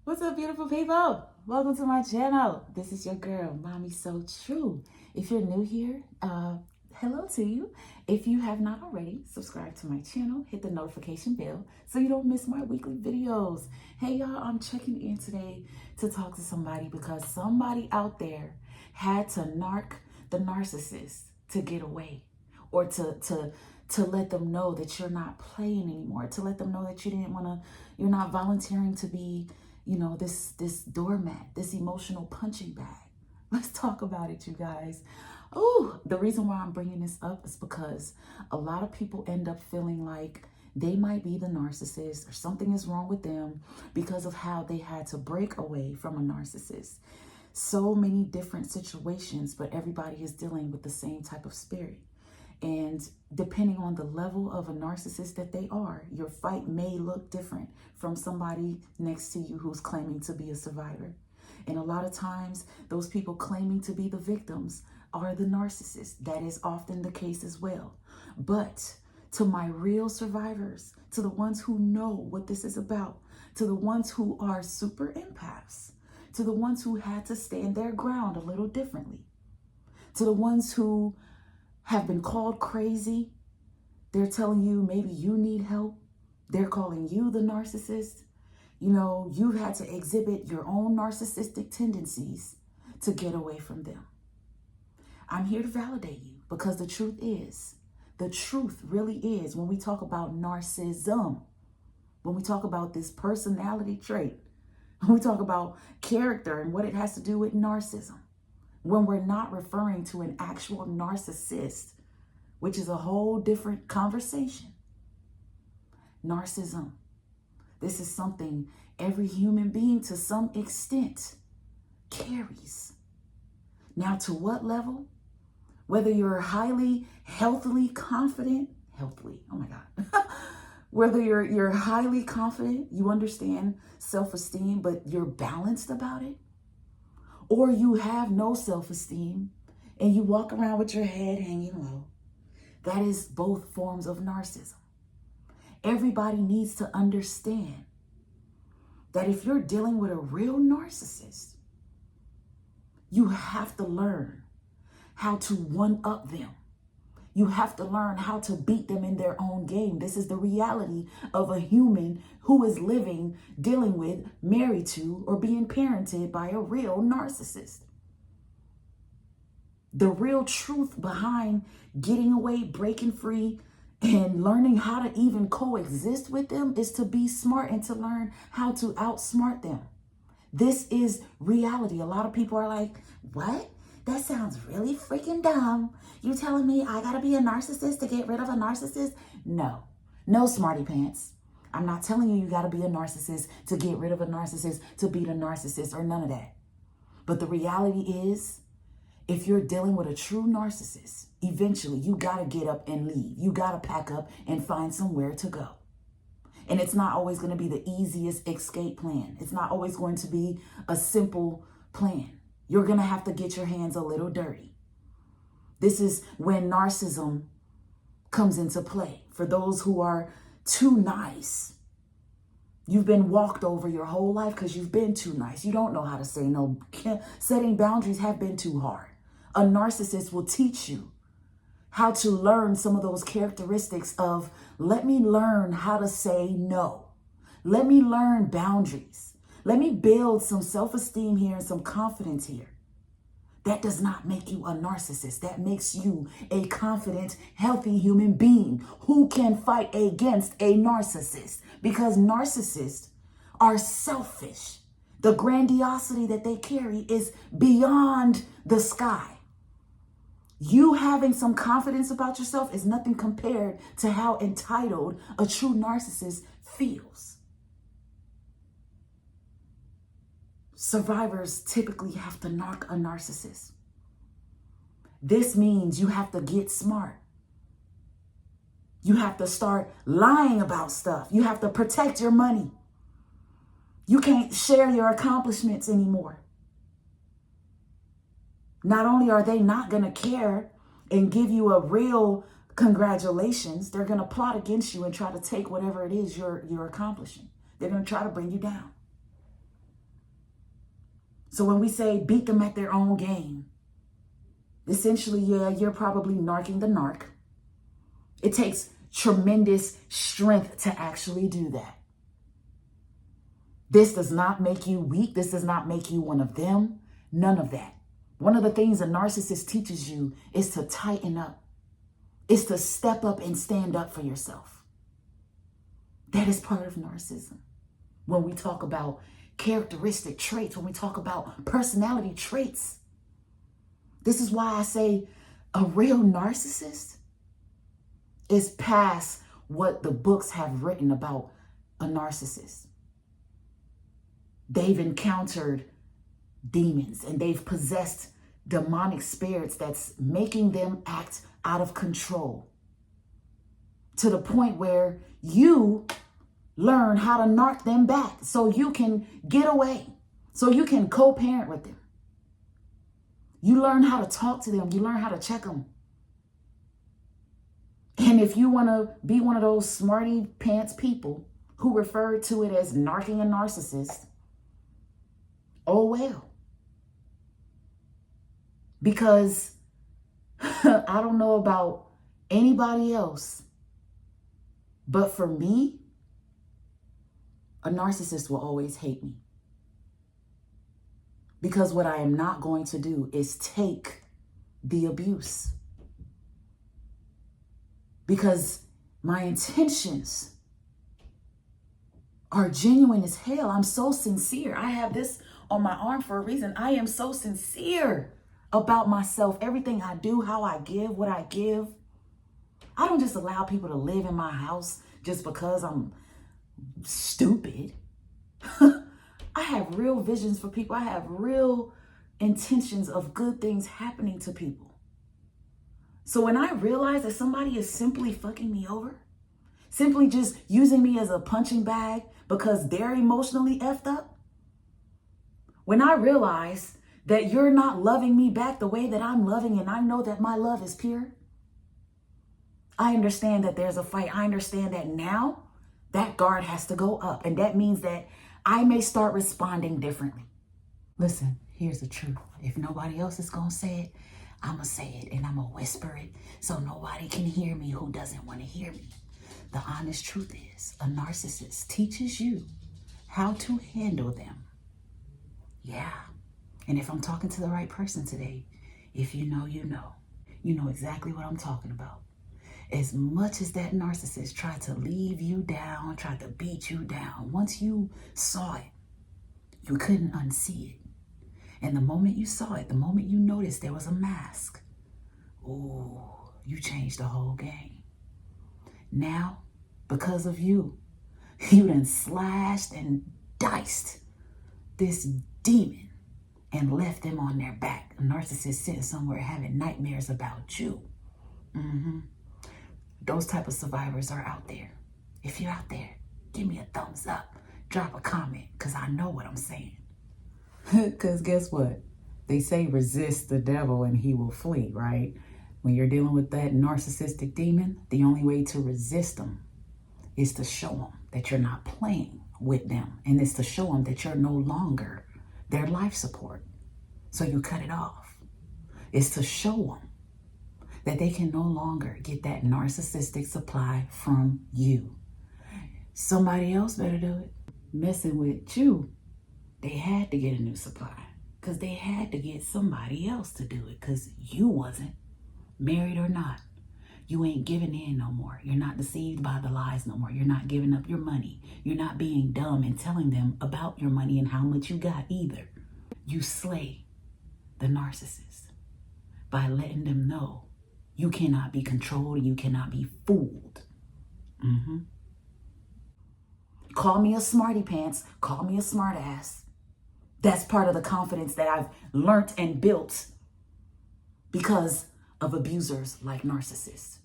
What's up, beautiful people? Welcome to my channel. This is your girl, Mommy So True. If you're new here, hello to you. If you have not already, subscribe to my channel, hit the notification bell so you don't miss my weekly videos. Hey y'all, I'm checking in today to talk to somebody because somebody out there had to narc the narcissist to get away, or to let them know that you're not playing anymore, to let them know that you're not volunteering to be, this doormat, this emotional punching bag. Let's talk about it, you guys. Oh, the reason why I'm bringing this up is because a lot of people end up feeling like they might be the narcissist or something is wrong with them because of how they had to break away from a narcissist. So many different situations, but everybody is dealing with the same type of spirit. And depending on the level of a narcissist that they are, your fight may look different from somebody next to you who's claiming to be a survivor. And a lot of times, those people claiming to be the victims are the narcissists. That is often the case as well. But to my real survivors, to the ones who know what this is about, to the ones who are super empaths, to the ones who had to stand their ground a little differently, to the ones who have been called crazy. They're telling you maybe you need help. They're calling you the narcissist. You've had to exhibit your own narcissistic tendencies to get away from them. I'm here to validate you because the truth really is, when we talk about narcissism, when we talk about this personality trait, when we talk about character and what it has to do with narcissism, when we're not referring to an actual narcissist, which is a whole different conversation. Narcissism. This is something every human being to some extent carries. Now, to what level? Whether you're highly healthily confident, oh my God. Whether you're highly confident, you understand self-esteem, but you're balanced about it, or you have no self-esteem and you walk around with your head hanging low. That is both forms of narcissism. Everybody needs to understand that if you're dealing with a real narcissist, you have to learn how to one-up them. You have to learn how to beat them in their own game. This is the reality of a human who is living, dealing with, married to, or being parented by a real narcissist. The real truth behind getting away, breaking free, and learning how to even coexist with them is to be smart and to learn how to outsmart them. This is reality. A lot of people are like, what? That sounds really freaking dumb. You telling me I gotta be a narcissist to get rid of a narcissist? No, smarty pants. I'm not telling you gotta be a narcissist to get rid of a narcissist, to beat a narcissist, or none of that. But the reality is, if you're dealing with a true narcissist, eventually you gotta get up and leave. You gotta pack up and find somewhere to go. And it's not always gonna be the easiest escape plan. It's not always going to be a simple plan. You're going to have to get your hands a little dirty. This is when narcissism comes into play. For those who are too nice, you've been walked over your whole life because you've been too nice. You don't know how to say no. Setting boundaries have been too hard. A narcissist will teach you how to learn some of those characteristics of, let me learn how to say no. Let me learn boundaries. Let me build some self-esteem here and some confidence here. That does not make you a narcissist. That makes you a confident, healthy human being who can fight against a narcissist, because narcissists are selfish. The grandiosity that they carry is beyond the sky. You having some confidence about yourself is nothing compared to how entitled a true narcissist feels. Survivors typically have to narc a narcissist. This means you have to get smart. You have to start lying about stuff. You have to protect your money. You can't share your accomplishments anymore. Not only are they not going to care and give you a real congratulations, they're going to plot against you and try to take whatever it is you're accomplishing. They're going to try to bring you down. So when we say beat them at their own game, essentially, yeah, you're probably narking the narc. It takes tremendous strength to actually do that. This does not make you weak. This does not make you one of them. None of that. One of the things a narcissist teaches you is to tighten up. It's to step up and stand up for yourself. That is part of narcissism. When we talk about characteristic traits, when we talk about personality traits, this is why I say a real narcissist is past what the books have written about a narcissist. They've encountered demons and they've possessed demonic spirits that's making them act out of control to the point where you learn how to narc them back so you can get away, so you can co-parent with them. You learn how to talk to them. You learn how to check them. And if you want to be one of those smarty pants people who refer to it as narking a narcissist, oh well. Because I don't know about anybody else, but for me, a narcissist will always hate me. Because what I am not going to do is take the abuse. Because my intentions are genuine as hell. I'm so sincere. I have this on my arm for a reason. I am so sincere about myself, everything I do, how I give, what I give. I don't just allow people to live in my house just because I'm stupid. I have real visions for people. I have real intentions of good things happening to people. So when I realize that somebody is simply fucking me over, simply just using me as a punching bag because they're emotionally effed up, when I realize that you're not loving me back the way that I'm loving, and I know that my love is pure, I understand that there's a fight. I understand that now that guard has to go up. And that means that I may start responding differently. Listen, here's the truth. If nobody else is going to say it, I'm going to say it and I'm going to whisper it so nobody can hear me who doesn't want to hear me. The honest truth is a narcissist teaches you how to handle them. Yeah. And if I'm talking to the right person today, if you know, you know. You know exactly what I'm talking about. As much as that narcissist tried to leave you down, tried to beat you down, once you saw it, you couldn't unsee it. And the moment you saw it, the moment you noticed there was a mask, ooh, you changed the whole game. Now, because of you, you done slashed and diced this demon and left them on their back. A narcissist sitting somewhere having nightmares about you. Those type of survivors are out there. If you're out there, give me a thumbs up. Drop a comment, because I know what I'm saying. Because guess what? They say resist the devil and he will flee, right? When you're dealing with that narcissistic demon, the only way to resist them is to show them that you're not playing with them. And it's to show them that you're no longer their life support. So you cut it off. It's to show them that they can no longer get that narcissistic supply from you. Somebody else better do it. Messing with you, they had to get a new supply because they had to get somebody else to do it because you wasn't, married or not. You ain't giving in no more. You're not deceived by the lies no more. You're not giving up your money. You're not being dumb and telling them about your money and how much you got either. You slay the narcissist by letting them know you cannot be controlled and you cannot be fooled. Call me a smarty pants. Call me a smart ass. That's part of the confidence that I've learned and built because of abusers like narcissists.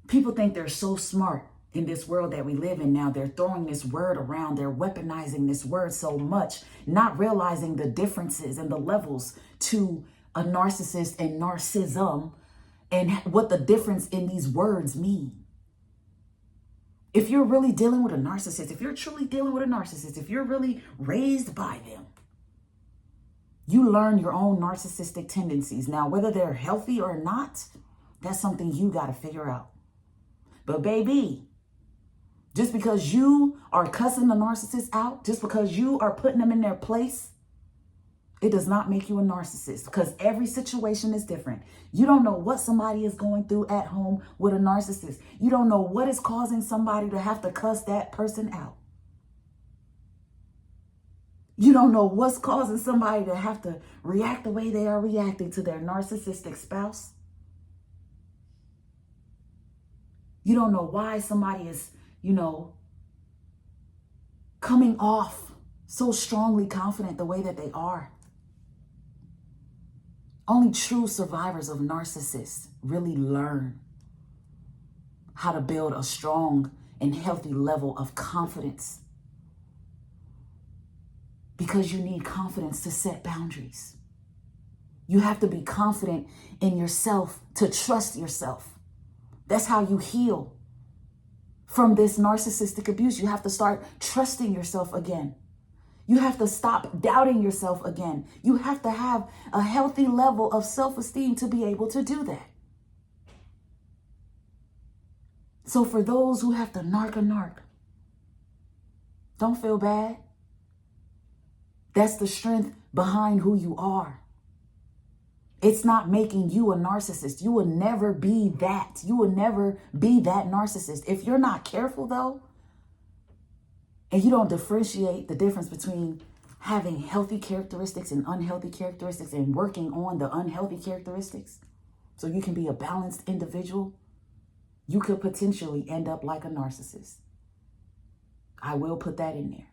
People think they're so smart in this world that we live in now. They're throwing this word around. They're weaponizing this word so much, not realizing the differences and the levels to a narcissist and narcissism and what the difference in these words mean. If you're really dealing with a narcissist, if you're truly dealing with a narcissist, if you're really raised by them, you learn your own narcissistic tendencies. Now, whether they're healthy or not, that's something you got to figure out. But baby, just because you are cussing the narcissist out, just because you are putting them in their place, it does not make you a narcissist, because every situation is different. You don't know what somebody is going through at home with a narcissist. You don't know what is causing somebody to have to cuss that person out. You don't know what's causing somebody to have to react the way they are reacting to their narcissistic spouse. You don't know why somebody is, coming off so strongly confident the way that they are. Only true survivors of narcissists really learn how to build a strong and healthy level of confidence. Because you need confidence to set boundaries. You have to be confident in yourself to trust yourself. That's how you heal from this narcissistic abuse. You have to start trusting yourself again. You have to stop doubting yourself again. You have to have a healthy level of self-esteem to be able to do that. So for those who have to narc, don't feel bad. That's the strength behind who you are. It's not making you a narcissist. You will never be that. You will never be that narcissist. If you're not careful, though, and you don't differentiate the difference between having healthy characteristics and unhealthy characteristics and working on the unhealthy characteristics so you can be a balanced individual, you could potentially end up like a narcissist. I will put that in there.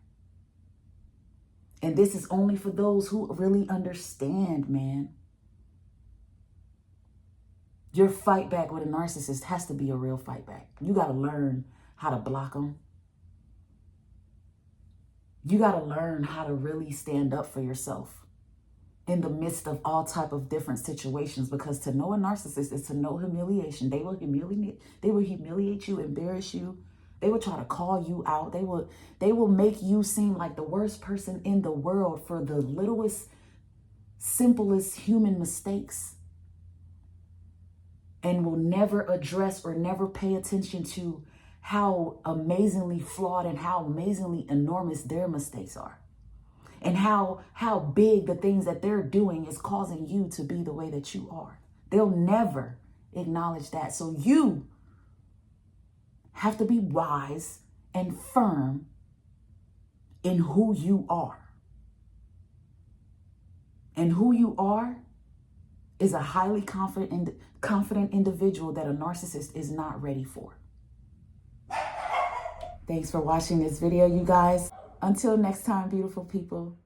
And this is only for those who really understand, man. Your fight back with a narcissist has to be a real fight back. You got to learn how to block them. You got to learn how to really stand up for yourself in the midst of all type of different situations, because to know a narcissist is to know humiliation. They will humiliate you, embarrass you. They will try to call you out. They will make you seem like the worst person in the world for the littlest, simplest human mistakes, and will never address or never pay attention to how amazingly flawed and how amazingly enormous their mistakes are, and how big the things that they're doing is causing you to be the way that you are. They'll never acknowledge that. So you have to be wise and firm in who you are. And who you are is a highly confident individual that a narcissist is not ready for. Thanks for watching this video, you guys. Until next time, beautiful people.